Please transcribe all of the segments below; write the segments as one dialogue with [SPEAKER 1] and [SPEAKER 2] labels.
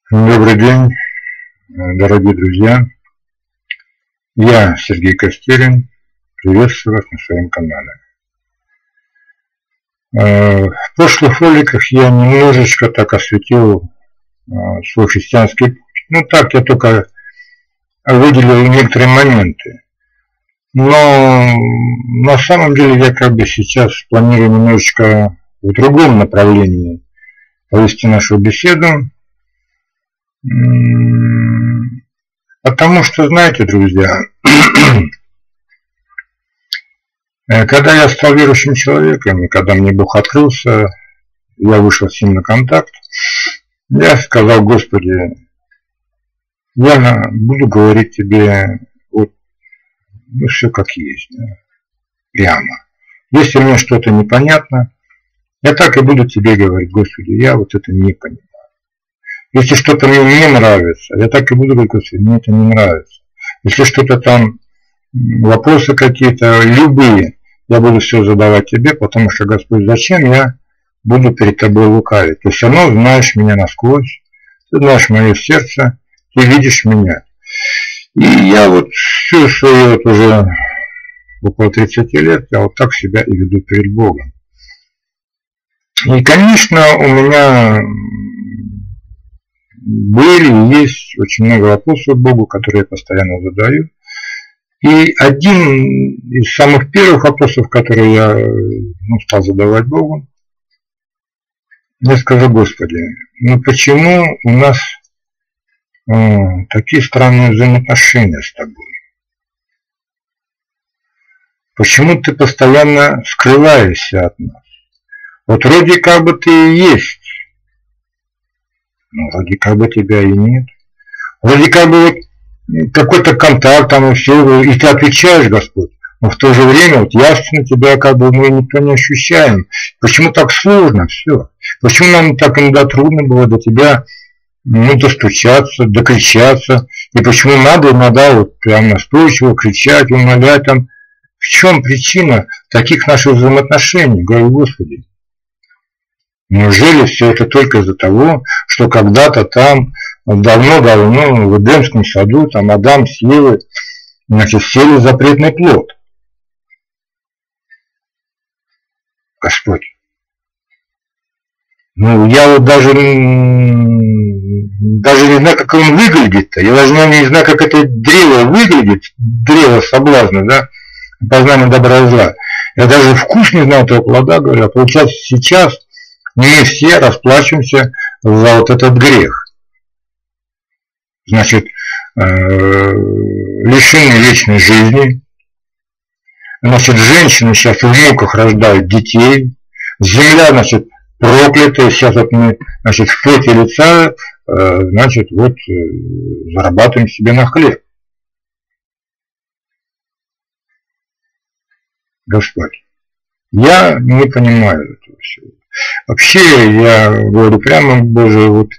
[SPEAKER 1] Добрый день, дорогие друзья. Я Сергей Костерин. Приветствую вас на своем канале. В прошлых роликах я немножечко так осветил свой христианский путь. Ну так, я только выделил некоторые моменты. Но на самом деле я сейчас планирую немножечко в другом направлении повести нашу беседу. Потому что, знаете, друзья, когда я стал верующим человеком, и когда мне Бог открылся, я вышел с ним на контакт, я сказал: Господи, я буду говорить тебе вот, все как есть, да, прямо. Если мне что-то непонятно, я так и буду тебе говорить: Господи, я вот это не понимаю. Если что-то мне не нравится, я так и буду говорить: Господи, мне это не нравится. Если что-то там, вопросы какие-то, любые, я буду все задавать тебе, потому что, Господь, зачем я буду перед тобой лукавить? Ты все равно знаешь меня насквозь, ты знаешь мое сердце, ты видишь меня. И я вот всю свою вот уже около 30 лет, я вот так себя и веду перед Богом. И, конечно, у меня были и есть очень много вопросов к Богу, которые я постоянно задаю. И один из самых первых вопросов, которые я стал задавать Богу, я скажу: Господи, почему у нас такие странные взаимоотношения с Тобой? Почему Ты постоянно скрываешься от нас? Вот вроде как бы Ты и есть, но вроде как бы Тебя и нет. Вроде как бы вот какой-то контакт там и все, и Ты отвечаешь, Господь. Но в то же время вот ясно Тебя как бы мы никто не ощущаем. Почему так сложно все? Почему нам так иногда трудно было до Тебя достучаться, докричаться? И почему надо иногда вот прям настойчиво кричать, умолять там? В чем причина таких наших взаимоотношений? Говорю: Господи, неужели все это только из-за того, что когда-то там, давно-давно, в Эдемском саду, там Адам с Евой, сели запретный плод? Господь, я вот даже не знаю, как он выглядит-то. Я даже не знаю, как это древо выглядит, древо соблазна, да, познания добра и зла. Я даже вкус не знаю этого плода, говорю. А получается, сейчас мы все расплачиваемся за вот этот грех. Значит, лишение вечной жизни. Значит, женщины сейчас в муках рождают детей. Земля, значит, проклятая. Сейчас вот мы, значит, в поте лица, значит, вот зарабатываем себе на хлеб. Господь, я не понимаю этого всего. Вообще, я говорю прямо, Боже, вот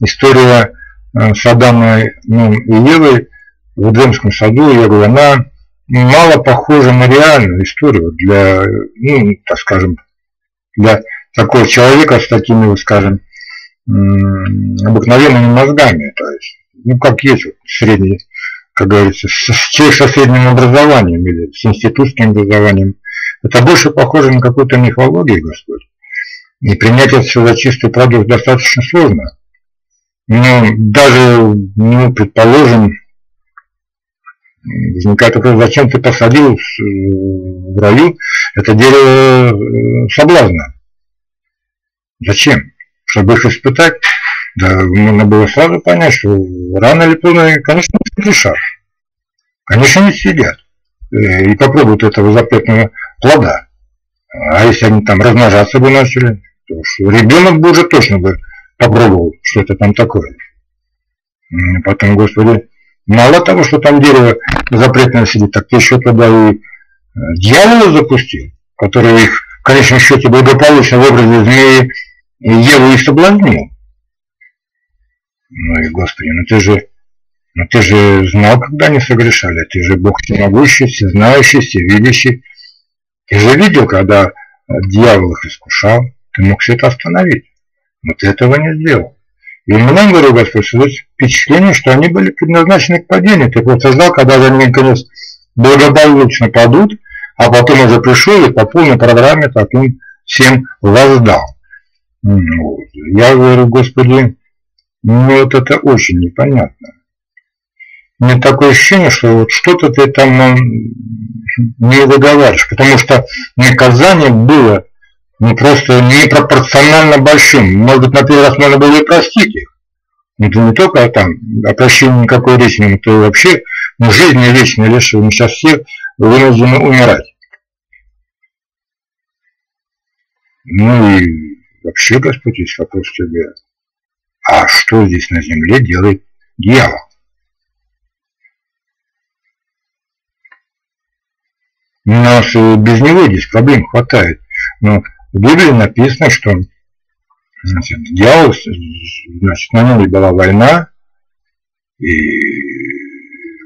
[SPEAKER 1] история с Адамом и Евой в Эдемском саду, я говорю, она мало похожа на реальную историю для, так скажем, для такого человека с такими, скажем, обыкновенными мозгами. То есть, как есть вот, средний, как говорится, человек со средним образованием или с институтским образованием. Это больше похоже на какую-то мифологию, Господь. И принять это все за чистый продукт достаточно сложно. Но даже, предположим, возникает вопрос: зачем ты посадил в раю это дерево соблазна? Зачем? Чтобы их испытать? Да можно было сразу понять, что рано или поздно, конечно, не грешат. Конечно, не сидят и попробуют этого запретного плода. А если они там размножаться бы начали, то ребенок бы уже точно бы попробовал, что это там такое. Потом, Господи, мало того, что там дерево запретное сидит, так ты еще туда и дьявола запустил, который их в конечном счете благополучно в образе змеи Еву и соблазнил. И, Господи, ты же знал, когда они согрешали, ты же Бог всемогущий, всезнающий, всевидящий. Ты же видел, когда дьявол их искушал, ты мог все это остановить, но ты этого не сделал. И мне, говорю, Господь, создается впечатление, что они были предназначены к падению. Ты вот создал, когда они, наконец, благополучно падут, а потом уже пришел и по полной программе так им всем воздал. Вот. Я говорю, Господи, мне вот это очень непонятно. Мне такое ощущение, что вот что-то ты там не выговариваешь, потому что наказание было просто непропорционально большим. Может быть, на первый раз можно было и простить их. Но это не только там о прощении никакой речи, но это вообще жизни вечной лишил. Мы сейчас все вынуждены умирать. Ну и вообще, Господь, есть вопрос к тебе. А что здесь на земле делает дьявол? У нас без него здесь проблем хватает. Но в Библии написано, что значит, дьявол, значит, на нем была война, и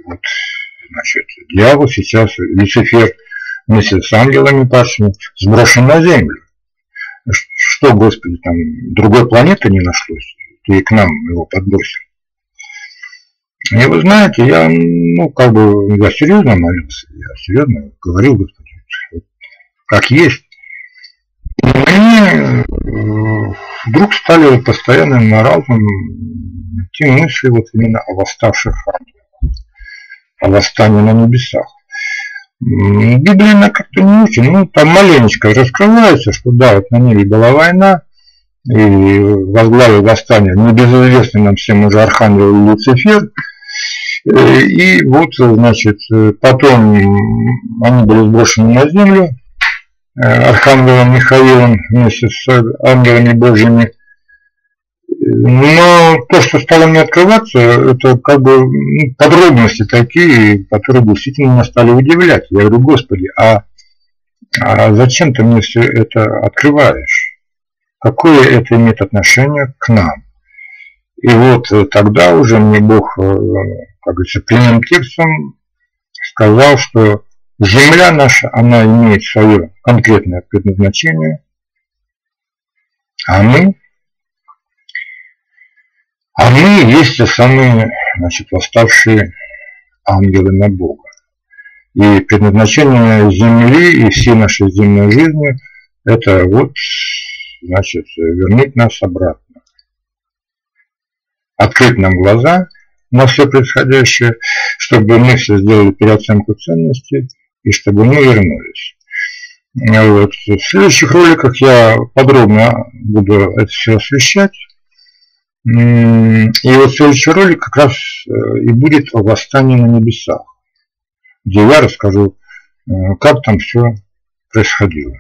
[SPEAKER 1] вот, значит, дьявол сейчас, Люцифер, вместе с ангелами падшими, сброшен на землю. Что, Господи, там другой планеты не нашлось? Ты к нам его подбросил. И вы знаете, я, я серьезно молился, я серьезно говорил, Господи, как есть. И мне вдруг стали постоянно на разум идти мысли вот именно о восставших ангелах, о восстании на небесах. Библия она как-то не очень, там маленечко раскрывается, что да, вот на небе была война, и возглавил восстание небезызвестный нам всем уже архангел Люцифер. И вот, значит, потом они были сброшены на землю архангелом Михаилом вместе с ангелами Божьими. Но то, что стало мне открываться, это как бы подробности такие, которые действительно меня стали удивлять. Я говорю, Господи, а зачем ты мне все это открываешь? Какое это имеет отношение к нам? И вот тогда уже мне Бог, как говорится, прямым текстом сказал, что земля наша, она имеет свое конкретное предназначение, а мы есть те самые, значит, восставшие ангелы на Бога. И предназначение земли и всей нашей земной жизни – это вот, значит, вернуть нас обратно. Открыть нам глаза на все происходящее, чтобы мы все сделали переоценку ценностей и чтобы мы вернулись. Вот. В следующих роликах я подробно буду это все освещать. И вот следующий ролик как раз и будет о восстании на небесах, где я расскажу, как там все происходило.